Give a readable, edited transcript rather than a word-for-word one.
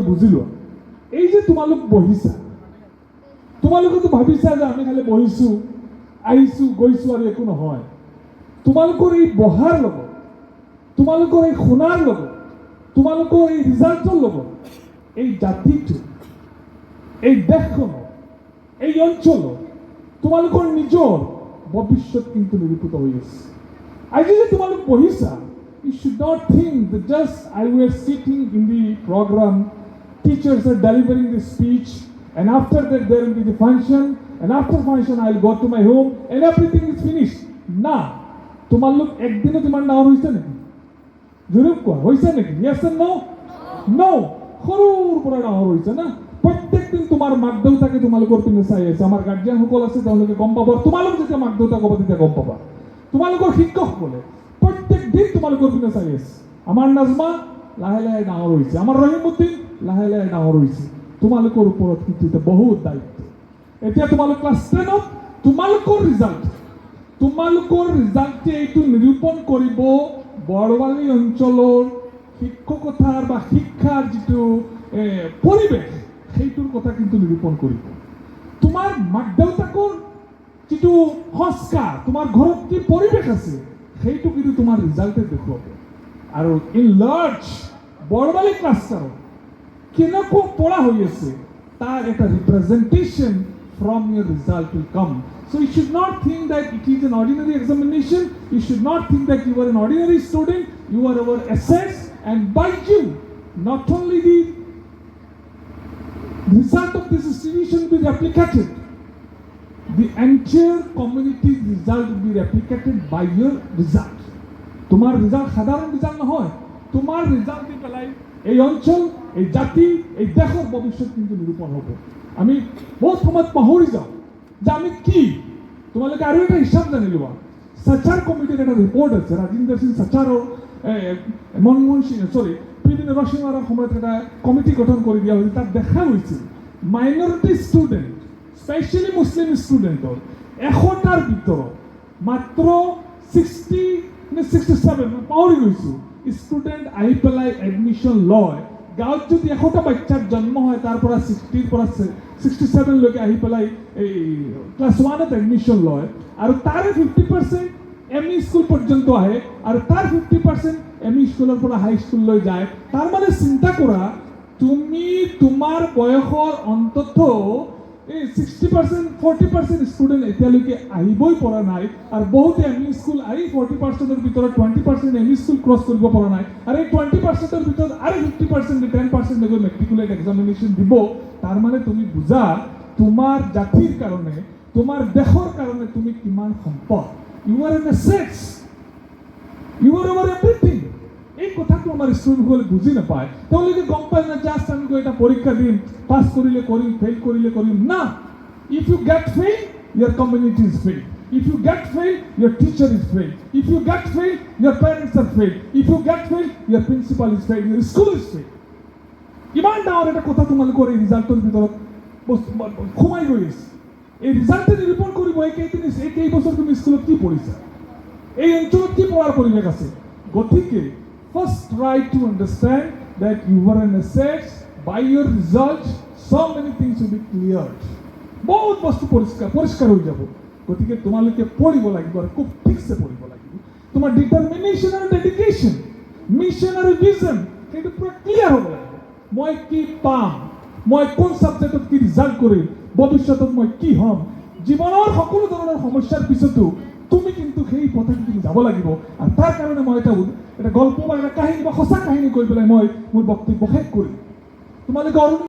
বুজি লোৱা এই যে তোমালোক বহিছা তোমালোকেতো ভাবিছা যে আমি খালি বহিছোঁ আহিছোঁ গৈছোঁ আৰু একো নহয় তোমালোকৰ এই বহাৰ লগত তোমালোকৰ এই শুনাৰ লগত তোমালোকৰ এই ৰিজাল্টৰ লগত এই জাতিটো এই দেশখনৰ এই অঞ্চলত তোমালোকৰ নিজৰ ভৱিষ্যত কিন্তু নিৰূপিত হৈ আছে আজি যে তোমালোক বহিছা you should not think that just I were sitting in the program teachers are delivering the speech and after that there will be the function and after function I will go to my home and everything is finished না তোমালোক একদিনে তোমাৰ ডাঙৰ হৈছে নেকি জোৰে কোৱা হৈছে নেকি yes or no no সৰুৰ পৰা ডাঙৰ হৈছে না প্ৰত্যেক দিন তোমাৰ মাক দেউতাকে তোমালোকৰ পিনে চাই আছে আমাৰ গাৰ্জিয়ানসকল আছে তেওঁলোকে গম পাব তোমালোক যেতিয়া মাক দেউতাক ক'ব তেতিয়া গম পাবা তোমালোকৰ শিক্ষকসকলে প্ৰত্যেক দিন তোমালোকৰ পিনে চাই আছে আমাৰ নাজমা লাহে লাহে ডাঙৰ হৈছে আমাৰ ৰহিমউদ্দিন লাহে লাহে ডাঙৰ হৈছে তোমালোকৰ ওপৰত কিন্তু এটা বহুত দায়িত্ব এতিয়া তোমালোক ক্লাছ 10ত তোমালোকৰ ৰিজাল্টে এইটো নিৰূপণ কৰিব বৰৱালী অঞ্চলৰ শিক্ষকতাৰ বা শিক্ষাৰ যিটো পৰিৱেশ সেইটোৰ কথা কিন্তু নিৰূপণ কৰিব তোমাৰ মাক দেউতাকৰ যিটো সংস্কাৰ তোমাৰ ঘৰত কি পৰিৱেশ আছে সেইটো কিন্তু তোমাৰ ৰিজাল্টে দেখুৱাব আৰু ইন লাৰ্জ বৰৱালী ক্লাষ্টাৰত কেনেকুৱা পঢ়া হৈ আছে তাৰ এটা representation from your result will come. So you should not think that it is an ordinary examination. You should not think that you are an ordinary student. You are our assets, and by you, not only the result of this institution will be replicated, the entire community's result will be replicated by your result. Tomar result সাধারণ result নহয় তোমার result দি পেলাই এই অঞ্চল এই জাতি এই দেশৰ ভৱিষ্যত কিন্তু নিৰূপণ হ'ব আমি বহুত সময়ত পাহৰি যাওঁ যে আমি কি তোমালোকে আৰু এটা হিচাপ জানি লোৱা সচাৰ কমিটিৰ এটা ৰিপৰ্ট আছে ৰাজেন্দ্ৰ সিং সচাৰৰ মনমোহন সিং পি.ভি. নৰসিংহৰ সময়ত এটা কমিটি গঠন কৰি দিয়া হৈছিল তাত দেখা গৈছিল মাইনৰিটি ষ্টুডেণ্ট স্পেচিয়েলি মুছলিম ষ্টুডেণ্টৰ 100টাৰ ভিতৰত মাত্ৰ 67 পাহৰি গৈছোঁ ষ্টুডেণ্ট আহি পেলাই এডমিশ্যন লয় গাঁৱত যদি 100টা বাচ্চাৰ জন্ম হয় তাৰ পৰা 60ৰ পৰা 67 লৈকে আহি পেলাই এই ক্লাছ 1ত এডমিশ্যন লয় আৰু তাৰে 50% এমই স্কুল পৰ্যন্ত আহে আৰু তাৰ 50% এমই স্কুলৰ পৰা হাই স্কুললৈ যায় তাৰ মানে চিন্তা কৰা তুমি তোমাৰ বয়সৰ অন্ততঃ এই 60% 40% ষ্টুডেণ্ট এতিয়ালৈকে আহিবই পৰা নাই আৰু বহুতে এমই স্কুল আহি 40%ৰ ভিতৰত 20% এমই স্কুল ক্ৰছ কৰিব পৰা নাই আৰু এই 20%ৰ ভিতৰত আৰু 50% 10% গৈ মেট্ৰিকুলেট এক্সামিনেশ্যন দিব তাৰ মানে তুমি বুজা তোমাৰ জাতিৰ কাৰণে তোমাৰ দেশৰ কাৰণে তুমি কিমান সম্পদ you are an assets you are our everything এই কথাটো আমাৰ ষ্টুডেণ্টসকলে বুজি নাপায় তেওঁলোকে গম পায় না জাষ্ট আমি গৈ এটা পৰীক্ষা দিম পাছ কৰিলে কৰিম ফেইল কৰিলে কৰিম না if you get fail your community is failed. If you get failed, your teacher is failed. If you get failed, your parents are failed. If you get failed, your principal is failed. Your school is failed. ইমান ডাঙৰ এটা কথা তোমালোকৰ এই ৰিজাল্টৰ ভিতৰত সোমাই গৈ আছে এই ৰিজাল্টে নিৰূপণ কৰিব এই কেইবছৰ তুমি স্কুলত কি পঢ়িছা এই অঞ্চলত কি পঢ়াৰ পৰিৱেশ আছে গতিকে first try to understand that you were an asset by your result so many things will be cleared বহুত বস্তু পৰিষ্কাৰ হৈ যাব গতিকে তোমালোকে পঢ়িব লাগিব আৰু খুব ঠিকছে পঢ়িব লাগিব তোমাৰ ডিটাৰমিনেশ্যন আৰু ডেডিকেশ্যন মিছন আৰু ভিজন সেইটো পুৰা ক্লিয়াৰ হ'ব লাগিব মই কি পাম মই কোন ছাবজেক্টত কি ৰিজাল্ট কৰিম ভৱিষ্যতত মই কি হ'ম জীৱনৰ সকলো ধৰণৰ সমস্যাৰ পিছতো তুমি কিন্তু সেই পথত তুমি যাব লাগিব আৰু তাৰ কাৰণে মই এটা গল্প বা এটা কাহিনী বা সঁচা কাহিনী কৈ পেলাই মই মোৰ বক্তব্য শেষ কৰিম তোমালোকে অৰুণ